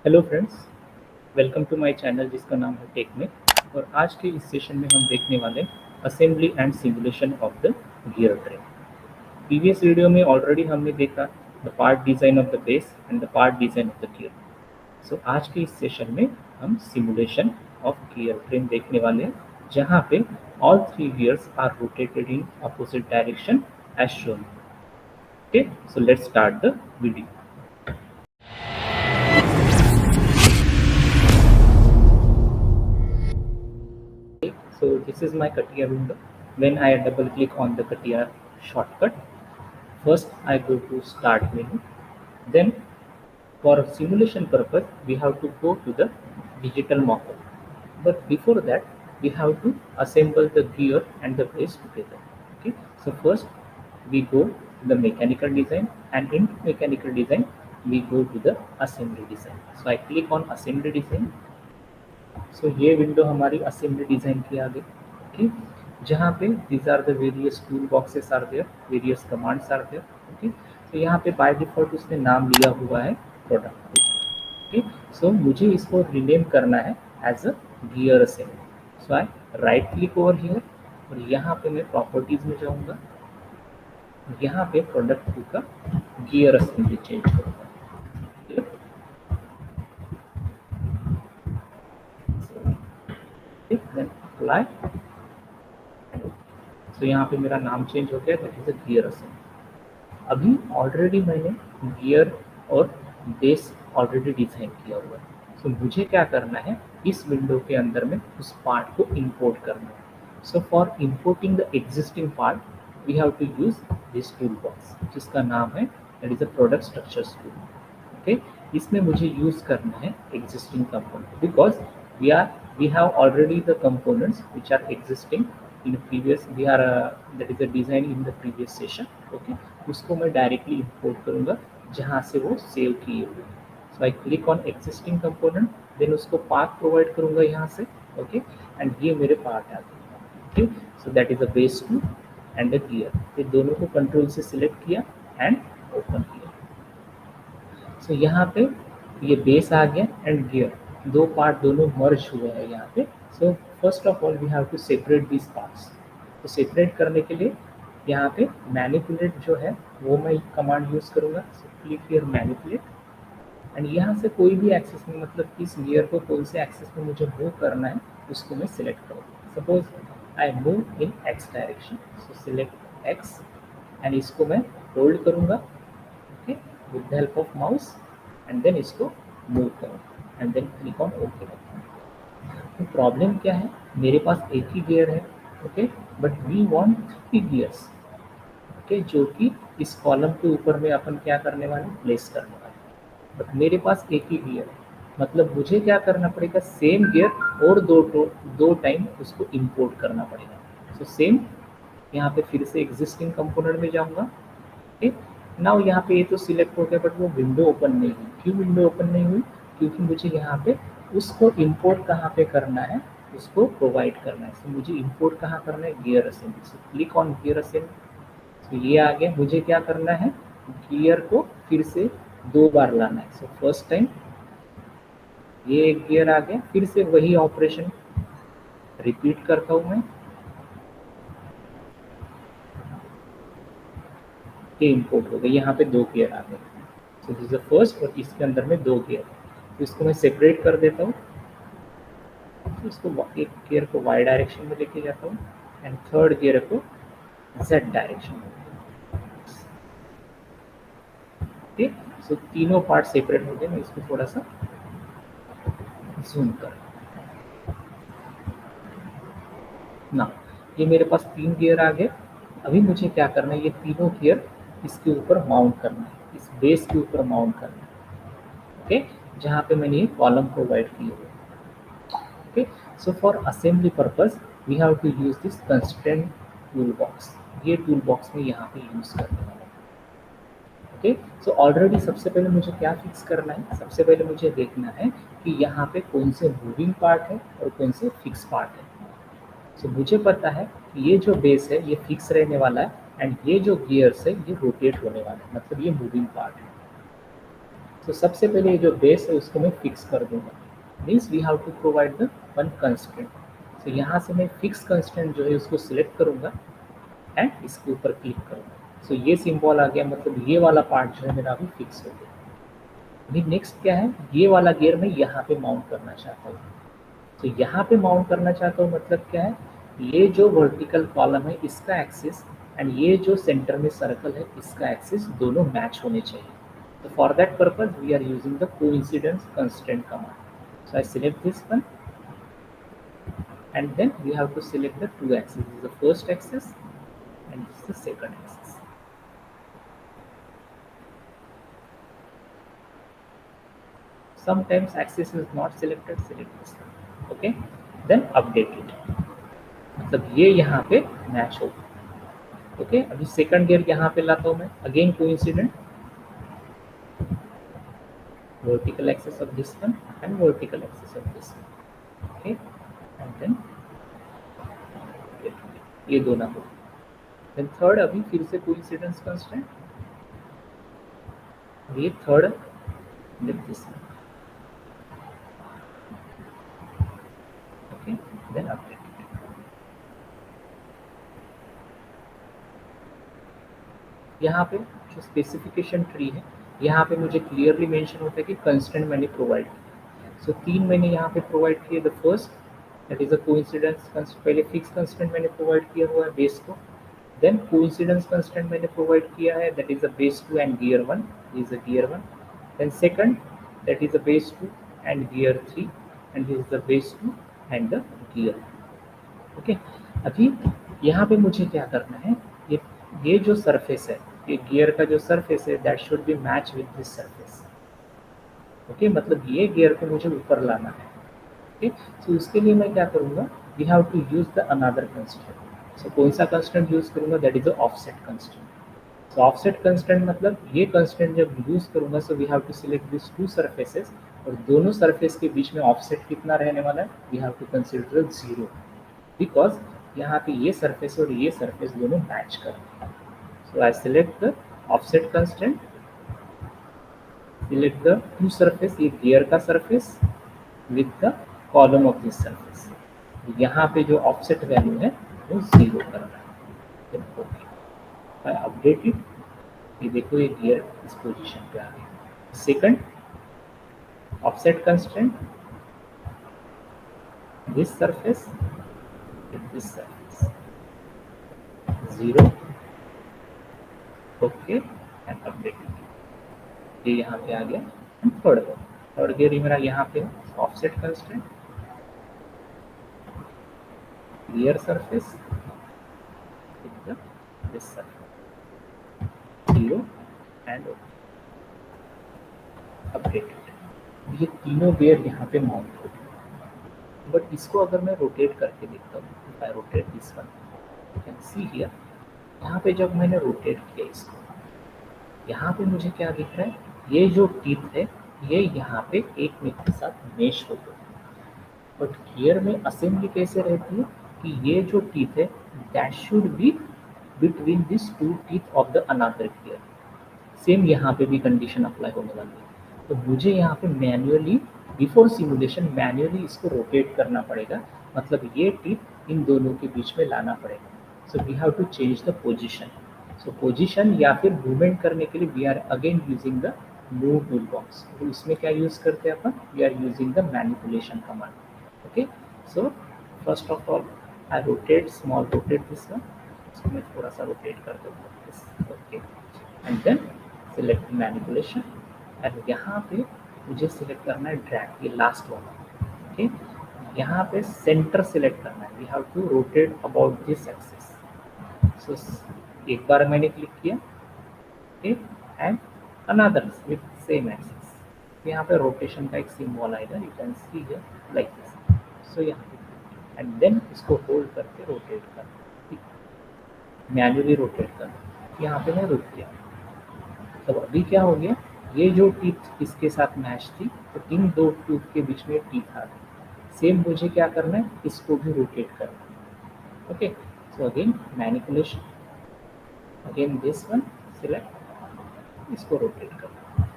Hello friends, welcome to my channel जिसका नाम है टेक में। और आज के इस सेशन में हम देखने वाले assembly and simulation of the gear train. Previous video में ऑलरेडी हमने देखा the part design of the base and the part design of the gear. So आज के इस सेशन में हम सिमुलेशन ऑफ गियर ट्रेन देखने वाले हैं, जहाँ पे all three gears are rotated in opposite direction as shown. Okay, so let's start the video. So this is my CATIA window. When I double click on the CATIA shortcut, first I go to start menu. Then for simulation purpose, we have to go to the digital mockup. But before that, we have to assemble the gear and the base together. Okay. So first we go to the mechanical design, and in mechanical design we go to the assembly design. So I click on assembly design. सो ये window हमारी assembly design की आ गई। Okay, जहाँ पे these are the various tool boxes are there, various commands are there. Okay, तो यहाँ पे by default उसने नाम लिया हुआ है प्रोडक्ट। ओके, सो मुझे इसको रीनेम करना है as a gear assembly. So I right click over here और यहाँ पे मैं प्रॉपर्टीज में जाऊँगा। यहाँ पे प्रोडक्ट का गियर असेंबली चेंज करूँगा। Then apply. तो यहाँ पे मेरा नाम चेंज हो गया, that is a gear assembly. अभी ऑलरेडी मैंने गियर और बेस ऑलरेडी डिजाइन किया हुआ है। सो मुझे क्या करना है, इस विंडो के अंदर में उस पार्ट को इंपोर्ट करना है। So for importing the existing part we have to use this tool box, जिसका नाम है that is a product structures tool. Okay, इसमें मुझे यूज करना है existing component, because we have already the components which are existing in the previous, we are that is a design in the previous session। okay, उसको मैं directly import करूँगा जहाँ से वो सेव किए हुए। So I click on existing component, then उसको path provide करूँगा यहाँ से। ओके, एंड ये मेरे पार्ट आ गए। Okay, so that is a base two and a gear. ये दोनों को कंट्रोल से सिलेक्ट किया एंड ओपन किया। सो यहाँ पे ये बेस आ गया एंड गियर, दो पार्ट दोनों मर्ज हुए हैं यहाँ पे। So first of all we have to separate this parts. तो सेपरेट करने के लिए यहाँ पे मैनिपुलेट जो है वो मैं कमांड यूज़ करूँगा। So click here manipulate, and यहाँ से कोई भी एक्सेस में, मतलब इस गियर को कौन से एक्सेस में मुझे मूव करना है उसको मैं सिलेक्ट करूँगा। Suppose I move in x direction, so select x and इसको मैं होल्ड करूँगा। Okay, with the help of mouse, and then इसको मूव करूँगा and then click on okay. तो प्रॉब्लम क्या है, मेरे पास एक ही गियर है। Okay, but we want three gears. Okay, जो कि इस कॉलम के ऊपर में अपन क्या करने वाले, प्लेस करने वाले। बट मेरे पास एक ही गियर है, मतलब मुझे क्या करना पड़ेगा, सेम गियर और दो टाइम उसको इंपोर्ट करना पड़ेगा। सो सेम यहाँ पे फिर से एग्जिस्टिंग कंपोनेंट में जाऊँगा। ठीक, नाउ यहाँ पे ये तो सिलेक्ट हो गया, बट वो विंडो ओपन नहीं हुई। क्यों विंडो ओपन नहीं हुई, क्योंकि मुझे यहाँ पे उसको इंपोर्ट कहाँ पे करना है, उसको प्रोवाइड करना है। सो मुझे इंपोर्ट कहाँ करना है, gear assembly. So click on gear assembly. तो ये आ गया। मुझे क्या करना है, गियर को फिर से दो बार लाना है। सो फर्स्ट टाइम ये एक गियर आ गया, फिर से वही ऑपरेशन रिपीट करता हूँ मैं। ये इंपोर्ट हो गया, यहाँ पे दो गियर आ गए। So this is the first, और इसके अंदर में दो गियर। तो इसको मैं सेपरेट कर देता हूँ। तो इसको एक गियर को वाई डायरेक्शन में लेके जाता हूँ एंड थर्ड गियर को जेड डायरेक्शन में। ठीक, सो तीनों पार्ट सेपरेट हो गए। मैं इसको थोड़ा सा जूम कर ना, ये मेरे पास तीन गियर आ गए। अभी मुझे क्या करना है, ये तीनों गियर इसके ऊपर माउंट करना है, इस बेस के ऊपर माउंट करना है। ओके, जहाँ पे मैंने ये कॉलम प्रोवाइड किए हुए। Okay, so for assembly purpose we have to use this constraint tool box. ये टूल बॉक्स में यहाँ पे यूज करने वाला है। ओके, सो ऑलरेडी सबसे पहले मुझे क्या फिक्स करना है, सबसे पहले मुझे देखना है कि यहाँ पे कौन से मूविंग पार्ट है और कौन से फिक्स पार्ट है। सो मुझे पता है कि ये जो बेस है ये फिक्स रहने वाला है, एंड ये जो गियर्स है ये रोटेट होने वाला है, मतलब ये मूविंग पार्ट है। तो सबसे पहले ये जो बेस है उसको मैं फिक्स कर दूंगा। Means we have to provide the one constraint. तो यहाँ से मैं फिक्स कंस्ट्रेंट जो है उसको सिलेक्ट करूंगा एंड इसके ऊपर क्लिक करूंगा। सो ये सिंबल आ गया, मतलब ये वाला पार्ट जो है मेरा अभी फिक्स हो गया। अभी नेक्स्ट क्या है, ये वाला गियर मैं यहाँ पे माउंट करना चाहता हूँ। तो यहाँ पे माउंट करना चाहता हूँ मतलब क्या है, ये जो वर्टिकल कॉलम है इसका एक्सिस एंड ये जो सेंटर में सर्कल है इसका एक्सिस दोनों मैच होने चाहिए। तो for that purpose we are using the coincidence constraint command. So I select this one and then we have to select the two axes. This is the first axis and this is the second axis. Sometimes axis is not selected, select this one. Okay, then update it, मतलब ये यहाँ पे match होगा। Okay, अभी second gear यहाँ पे लाता हूँ मैं, again coincident, vertical axis of this one and vertical axis of this one. Okay, and then ये दोनों हो। देन थर्ड, अभी फिर से कोइंसिडेंस कांस्टेंट, ये third this one. Okay, then update. यहाँ पे जो स्पेसिफिकेशन ट्री है यहाँ पे मुझे क्लियरली मेंशन होता है कि कंस्टेंट मैंने प्रोवाइड किया। सो तीन मैंने यहाँ पे प्रोवाइड किए। The first that is a coincidence constant, पहले फिक्स कंस्टेंट मैंने प्रोवाइड किया हुआ है बेस को। देन कोइंसिडेंस कंस्टेंट मैंने प्रोवाइड किया है, that is a base 2 and gear 1, is a gear 1। Then second that is a base 2 and gear 3 and this is the base 2 and the gear. Okay, अभी यहाँ पे मुझे क्या करना है, ये जो सरफेस है, ये गियर का जो सरफेस है that should B match with this surface. Okay, मतलब ये गियर को मुझे ऊपर लाना है। ओके, सो उसके लिए मैं क्या करूँगा, we have to use the another constraint. So कौन सा कंस्ट्रेंट यूज करूँगा, that is the offset constraint. So offset constraint मतलब ये कंस्ट्रेंट जब यूज करूँगा, so we have to select this two surfaces, और दोनों सरफेस के बीच में ऑफसेट कितना रहने वाला है, we have to consider 0, because यहाँ पे ये सरफेस और ये सरफेस दोनों मैच कर रहे हैं। So I select the offset constraint, select the two surface, ये गियर का surface with the column of this surface। यहाँ पे जो ऑफसेट वैल्यू है वो 0 करना है। ओके, आई अपडेट इट, ये देखो ये गियर इस पोजीशन पे आ गया। Second offset constraint, this surface with this surface 0। Okay and update it, ये यहाँ पे आ गया। थर्ड गियर मेरा यहाँ पे offset constraint, gear surface this surface 0 and updated. ये तीनों गियर यहाँ पे माउंट हो गए। बट इसको अगर मैं रोटेट करके देखता हूँ, if I rotate this one, you can see here, यहाँ पे जब मैंने रोटेट किया इसको, यहाँ पे मुझे क्या दिख रहा है, ये जो टीथ है ये यहाँ पे एक में के साथ मेश हो गए। बट गियर में असेंबली कैसे रहती है कि ये जो टीथ है that should be between this two teeth of the another gear. Same यहाँ पे भी कंडीशन अप्लाई होने वाली है। तो मुझे यहाँ पे मैन्युअली बिफोर सिमुलेशन मैन्युअली इसको रोटेट करना पड़ेगा, मतलब ये टीथ इन दोनों के बीच में लाना पड़ेगा। So we have to change the position. So position या फिर मूवमेंट करने के लिए we are again using the move tool box. तो इसमें क्या यूज करते हैं अपन, we are using the manipulation command. Okay, so first of all I rotate, small rotate this one, इसको मैं थोड़ा सा रोटेट कर दूँगा। Okay, and then select manipulation, and यहाँ पे मुझे सिलेक्ट करना है ड्रैग, ये लास्ट वाला। ओके, यहाँ पे सेंटर सिलेक्ट करना है, we have to rotate about this axis. So एक बार मैंने क्लिक किया, okay, and another with same axis. यहाँ पे रोटेशन का एक सिंबल आएगा, you can see here like this. So यहाँ पे एंड देन इसको होल्ड करके रोटेट करना, मैन्युअली रोटेट करना। यहाँ पे मैं रुक गया। तो अभी क्या हो गया, ये जो टीथ इसके साथ मैच थी, तो इन दो टूथ के बीच में टीथ आ गई। सेम मुझे क्या करना है, इसको भी रोटेट करना है। Okay, so again manipulation, again this one select, इसको रोटेट करना।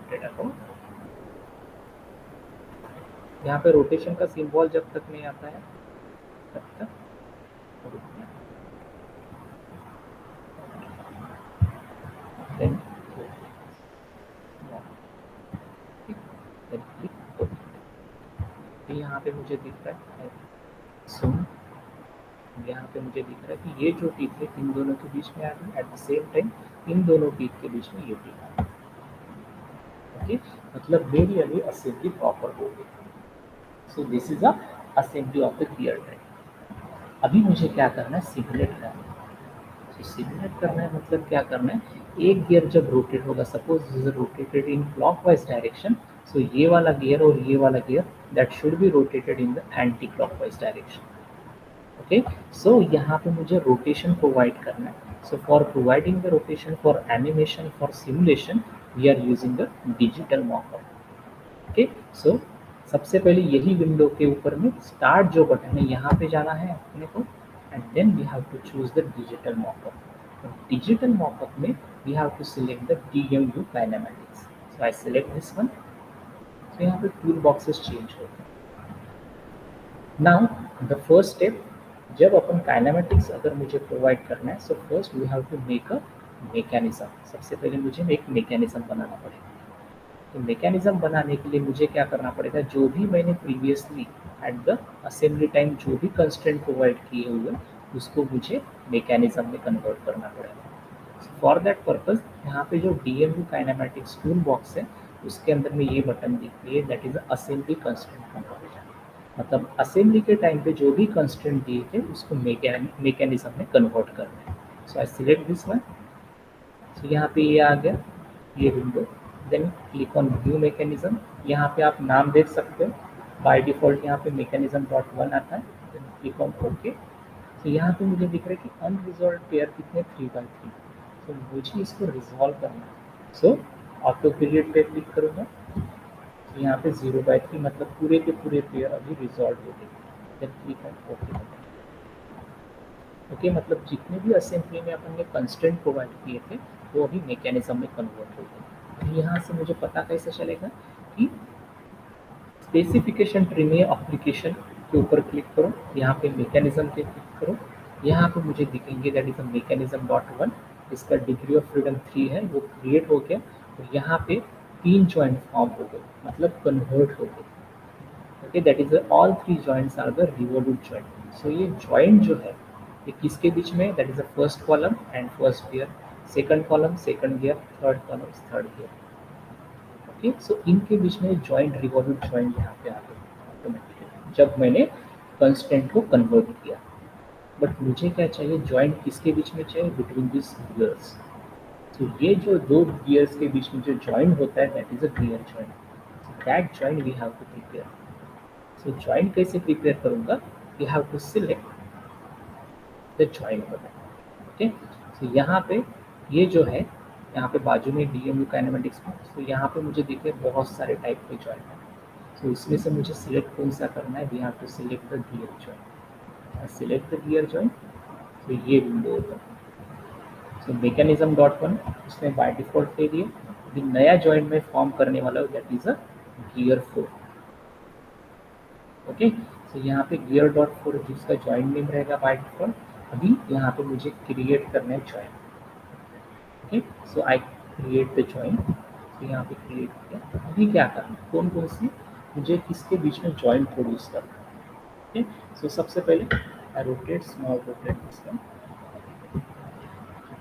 Rotate around. यहाँ पे रोटेशन का सिंबल जब तक नहीं आता है तब तक रुकना है। Then यहाँ पे मुझे दिख रहा है सुन, यहाँ पे मुझे दिख रहा है कि ये जो टीथ है इन दोनों के बीच में आ गई, at the same time in दोनों टीथ के बीच में ये टीथ आ गई। ओके, मतलब मेरी अभी असेंबली प्रॉपर हो गई। So this is a assembly of the gear train. अभी मुझे क्या करना है, सिमुलेट करना है। तो सिमुलेट करना है मतलब क्या करना है, एक गियर जब रोटेट होगा, suppose is rotated in clockwise direction, so ये वाला गियर और ये वाला gear that should be rotated in the anticlockwise direction. Okay, so यहाँ पे मुझे रोटेशन प्रोवाइड करना है। So for providing the rotation for animation for simulation we are using the digital mockup. Okay, so सबसे पहले यही window के ऊपर में स्टार्ट जो बटन है यहाँ पे जाना है अपने को, and then we have to choose the digital mockup. Digital mockup में we have to select the DMU kinematics. So I select this one. तो यहाँ पे टूल बॉक्सेस चेंज होते हैं। नाउ द फर्स्ट स्टेप, जब अपन काइनेमैटिक्स अगर मुझे provide करना है, so first we have to make a mechanism. सबसे पहले मुझे एक मैकेनिज्म बनाना पड़ेगा। तो मैकेनिज्म बनाने के लिए मुझे क्या करना पड़ेगा, जो भी मैंने previously at the assembly time जो भी कंस्ट्रेंट प्रोवाइड किए हुए उसको मुझे मैकेनिज्म में कन्वर्ट करना पड़ेगा। फॉर दैट पर्पज यहाँ पे जो DMU काइनेमैटिक्स टूल बॉक्स है उसके अंदर में ये बटन दिख रही है, that is assembly constraint conversion. मतलब असेंबली के टाइम पे जो भी कंस्ट्रेंट दिए थे उसको मैकेनिज्म में कन्वर्ट करना है। So I select this one. So यहाँ पे ये आ गया ये window. Then click on view mechanism. यहाँ पे आप नाम देख सकते हो, बाय डिफॉल्ट यहाँ पे mechanism.1 आता है। Then click on okay. तो यहाँ पे मुझे दिख रहा है कि अनरिजॉल्व पेयर कितने 3x3। तो मुझे इसको रिजॉल्व करना है। सो ऑटो पीरियड पे क्लिक करूँगा। तो यहाँ पे 0/3 मतलब पूरे के पूरे पेयर अभी रिजॉल्व हो गए। Then click on okay. Okay, मतलब जितने भी असेंबली में अपन ने कंस्ट्रेंट प्रोवाइड किए थे वो अभी मैकेनिज्म में कन्वर्ट हो गए। यहाँ से मुझे पता कैसे चलेगा कि स्पेसिफिकेशन ट्री में एप्लीकेशन के ऊपर क्लिक करो, यहाँ पे मैकेनिज्म पे क्लिक करो। यहाँ पे मुझे दिखेंगे दैट इज mechanism.1, इसका डिग्री ऑफ फ्रीडम 3 है, वो क्रिएट हो गया। और यहाँ पे 3 जॉइंट फॉर्म हो गए, मतलब कन्वर्ट हो गए। Okay, that is all 3 joints are the revolute joint. So ये जॉइंट जो है ये किसके बीच में, that is the first column and first gear, second column second gear, third column third gear. Okay, so इनके बीच में जॉइंट रिवॉल्यूट जॉइंट यहाँ पे आ गए ऑटोमेटिकली जब मैंने कंस्टेंट को कन्वर्ट किया। बट मुझे क्या चाहिए, जॉइंट किसके बीच में चाहिए, बिटवीन दिस गियर्स। तो ये जो दो गियर्स के बीच में जो जॉइंट होता है that is a gear joint. So that joint we have to prepare. So joint कैसे प्रिपेयर करूँगा, we have to select the joint button. Okay, so यहाँ पे ये जो है यहाँ पे बाजू में DMU काइनेमैटिक्स में, तो यहाँ पे मुझे दिखे बहुत सारे टाइप के जॉइंट हैं। तो इसमें से मुझे सिलेक्ट कौन सा करना है, we have to select the gear joint. Select the gear joint. तो ये विंडो होगा। सो mechanism.1 उसने बाय डिफॉल्ट दे दिए। अभी नया जॉइंट में फॉर्म करने वाला that is a gear 4। Okay, so यहाँ पे gear.4 जिसका जॉइंट नेम रहेगा बाय डिफॉल्ट। अभी यहाँ पे मुझे क्रिएट करना है joint. Okay, so I create the joint. तो यहाँ पे क्रिएट किया। अभी क्या करना है, कौन कौन सी मुझे किसके बीच में जॉइंट प्रोड्यूस करना है। ओके, सो सबसे पहले I rotate small rotate this one.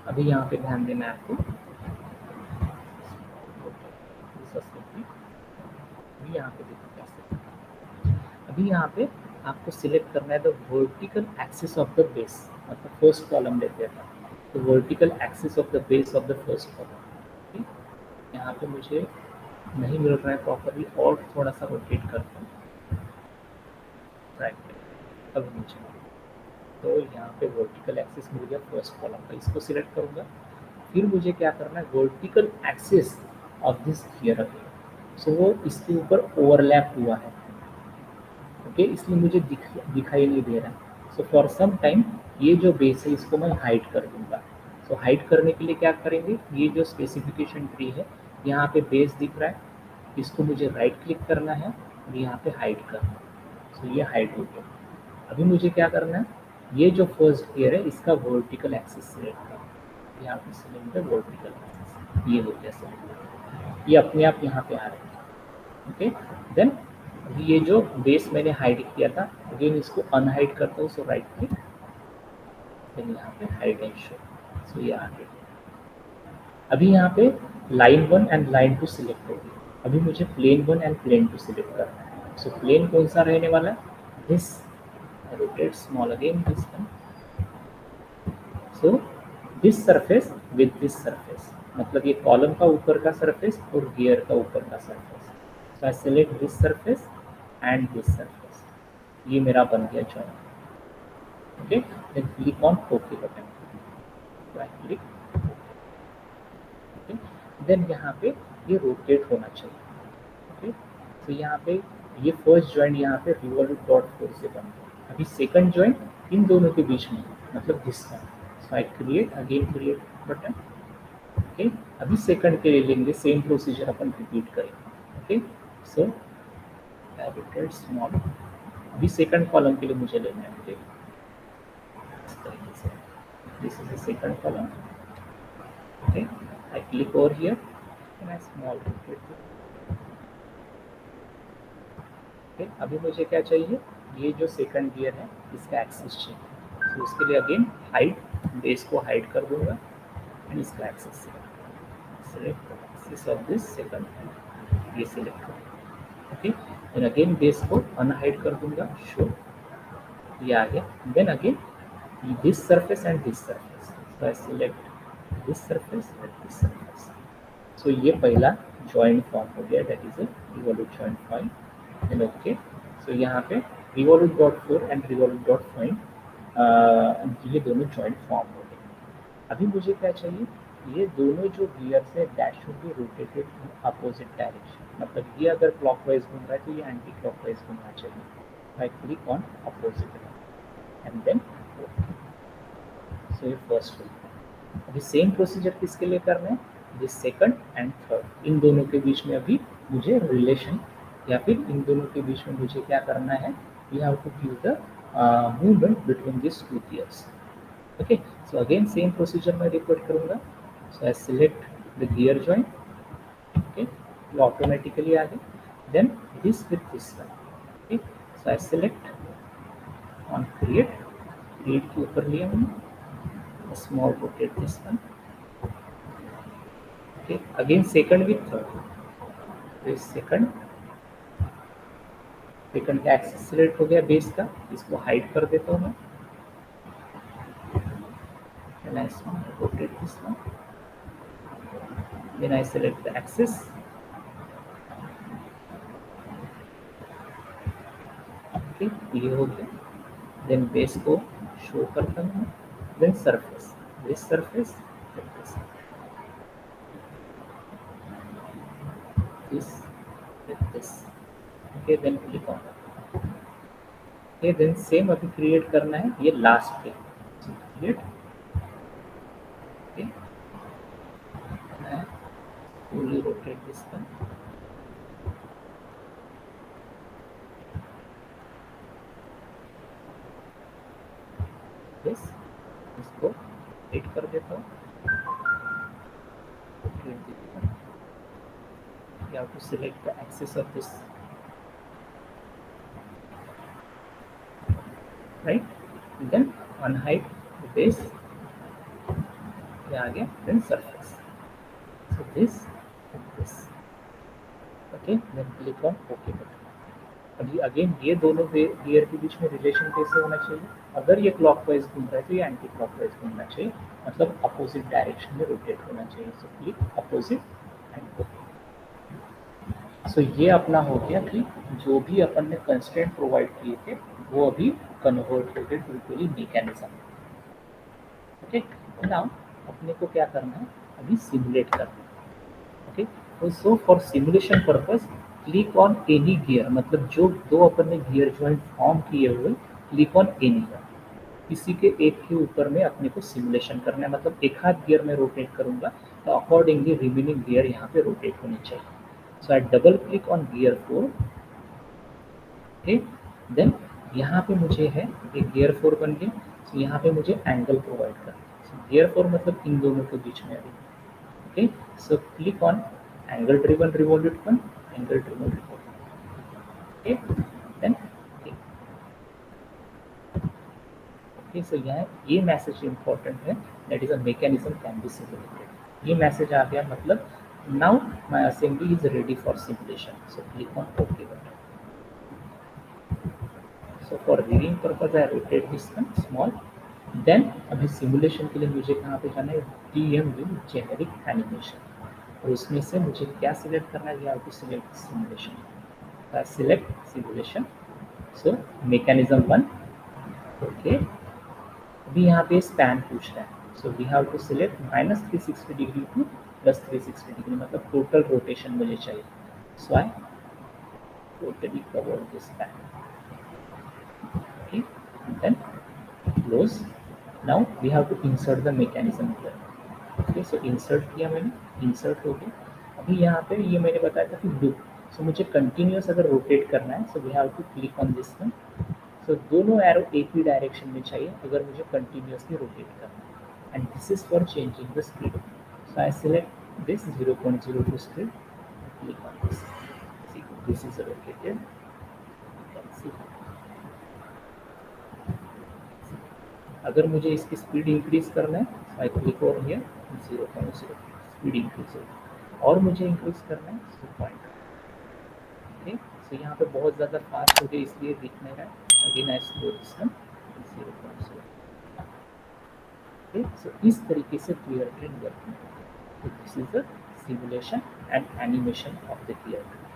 अभी यहाँ पे ध्यान देना है आपको, अभी यहाँ पे देखो कैसे। अभी यहाँ पे आपको सिलेक्ट करना है the vertical axis of the base, मतलब फर्स्ट कॉलम लेते हैं तो vertical axis of the base of the first column. यहाँ पे मुझे नहीं मिल रहा है प्रॉपरली, और थोड़ा सा रोटेट करता हूँ राइट। अब नीचे तो यहाँ पे वर्टिकल एक्सिस मिल गया फर्स्ट कॉलम का, इसको सिलेक्ट करूँगा। फिर मुझे क्या करना है, vertical axis of this gear again. So वो इसके ऊपर ओवरलैप हुआ है। ओके, इसलिए मुझे दिखाई नहीं दे रहा है। सो फॉर सम टाइम ये जो बेस है इसको मैं हाइड कर दूंगा। सो हाइड करने के लिए क्या करेंगे, ये जो स्पेसिफिकेशन ट्री है यहाँ पे बेस दिख रहा है, इसको मुझे राइट क्लिक करना है और यहाँ पे हाइड करना है। तो ये हाइड हो गया। अभी मुझे क्या करना है, ये जो फर्स्ट गियर है इसका वर्टिकल एक्सिस सिलेक्ट करना है। यहाँ पे सिलेक्ट है वर्टिकल एक्सिस, ये हो गया सिलेक्ट, ये अपने आप यहाँ पे आ रहा है। ओके, देन ये जो बेस मैंने हाइड किया था, अगेन इसको अनहाइड करता हूँ, सो राइट क्लिक, देन यहाँ पे हाइड एंड शो, सो ये आ गया। अभी यहाँ पे लाइन 1 एंड लाइन 2 सिलेक्ट होगी। अभी मुझे प्लेन 1 एंड प्लेन 2 सिलेक्ट करना है। सो प्लेन कौन सा रहने वाला है, this, rotate small again this one, so this surface with this surface, मतलब ये कॉलम का ऊपर का सरफेस और गियर का ऊपर का surface. So I select this surface and this surface, ये मेरा बन गया joint. Okay, then click on okay button, तो आई क्लिक ओके। देन यहाँ पे ये रोटेट होना चाहिए। ओके, तो यहाँ पे ये फर्स्ट जॉइंट यहाँ पे रिवॉल्व डॉट 4 से बन गया। अभी सेकंड जॉइंट इन दोनों के बीच में, मतलब this one, so I create again create button. Okay, अभी सेकंड के लिए लेंगे, सेम प्रोसीजर अपन रिपीट करेंगे। ओके, सो रोटेट स्मॉल, अभी सेकंड कॉलम के लिए मुझे लेना है, ओके, इस तरीके से, this is the second column. Okay, I click over here and I small rotate it. Okay, अभी मुझे क्या चाहिए, ये जो सेकंड गियर है इसका एक्सिस चाहिए। तो उसके लिए अगेन हाइड, बेस को हाइड कर दूंगा एंड इसका axis select axis of this second, ये सिलेक्ट कर। ओके, देन अगेन बेस को अनहाइड कर दूंगा, शो, ये आ गया। Then again this surface and this surface, so I select this surface and this surface. So ये पहला जॉइंट फॉर्म हो गया, that is a revolute joint form. Then okay, so यहाँ पे revolute dot 4 and revolute dot point, ये दोनों joint form हो गए। अभी मुझे क्या चाहिए, ये दोनों जो gear say that should be rotated in opposite direction, मतलब ये अगर क्लॉकवाइज घूम रहा है तो ये एंटी क्लॉकवाइज घूमना चाहिए। I click on opposite and then okay, so ये फर्स्ट हो। अभी सेम प्रोसीजर किसके लिए करना है, दिस सेकंड एंड थर्ड, इन दोनों के बीच में अभी मुझे रिलेशन, या फिर इन दोनों के बीच में मुझे क्या करना है, we have to give the movement between this two gears. Okay, so again same procedure मैं रिपीट करूंगा। So I select the gear joint, okay, ये ऑटोमेटिकली आ गए। Then this with this one, okay, so I select on create, create के ऊपर लिया मैंने, small rotate this one. Okay, again second with third, this second, second का axis select हो गया बेस का, इसको हाइड कर देता हूँ मैं, then I rotate this one, then I select the axis, okay, ये हो गया। then बेस को शो करता हूँ, then surface, this surface, this with this, okay, then click on, okay, then same अभी क्रिएट करना है ये लास्ट पे, create, okay, fully rotate this one, yes, इसको हिट कर देता हूँ, you have to select the axis of this, right, and then unhide the base, ये आ गया, then surface, so this and this, okay, then click on OK button। अभी again ये दोनों गियर के बीच में रिलेशन कैसे होना चाहिए, अगर ये क्लॉकवाइज घूम रहा है तो ये एंटी क्लॉकवाइज घूमना चाहिए, मतलब अपोजिट डायरेक्शन में रोटेट होना चाहिए। So click opposite and okay. So ये अपना हो गया कि जो भी अपन ने कंस्ट्रेंट प्रोवाइड किए थे वो अभी कन्वर्ट हो गए बिल्कुल ही मैकेनिज्म। ओके, नाउ अपने को क्या करना है, अभी सिमुलेट करना है। Okay, so for simulation purpose click on any gear, मतलब जो दो अपन ने गियर जॉइंट फॉर्म किए हुए, क्लिक ऑन एनी वन, किसी के एक के ऊपर में अपने को सिमुलेशन करना है, मतलब एक हाथ गियर में रोटेट करूंगा तो अकॉर्डिंगली रिमेनिंग गियर यहाँ पे रोटेट होने चाहिए। So I double click on gear 4, okay. Then यहाँ पे मुझे है एक गियर 4 बन गया। सो यहाँ पे मुझे एंगल प्रोवाइड करना है। गियर 4 मतलब इन दोनों के बीच में अभी, okay. So click on angle driven revolute one, angle driven revolute, okay. Then okay. So यहाँ ये मैसेज इंपॉर्टेंट है, that is a mechanism can be simulated. ये मैसेज आ गया, मतलब now my assembly is ready for simulation. So click on okay button. So for reading purpose I rotate this one small. Then अभी simulation के लिए मुझे कहाँ पे जाना है, डीएम व्यू जेनेरिक एनिमेशन, और इसमें से मुझे क्या सिलेक्ट करना है, to select simulation. Select simulation. So mechanism one, okay. अभी यहाँ पे स्पैन पूछ रहा है, so we have to select -360 degree to +360 degree, मतलब टोटल रोटेशन मुझे चाहिए। So I totally cover this span, okay, and then close. Now we have to insert the mechanism here, okay। so insert किया मैंने, insert हो गया। अभी यहाँ पे ये मैंने बताया था कि लूप, सो मुझे कंटिन्यूस अगर रोटेट करना है, so we have to click on this one. So दोनों एरो एक ही डायरेक्शन में चाहिए अगर मुझे कंटिन्यूसली रोटेट करना है, and this is for changing the speed. So I select this 0.02 speed, click on this, this is rotated, अगर मुझे इसकी स्पीड इंक्रीज करना है, I click over here 0.0, speed increase होगी, और मुझे इंक्रीज करना है 2 ओके। सो यहाँ पे बहुत ज़्यादा फास्ट हो गया इसलिए दिख नहीं रहा है। Again I slow this one 0.0, okay. So इस तरीके से गियर ट्रेन वर्किंग है। This is the simulation and animation of the gear train.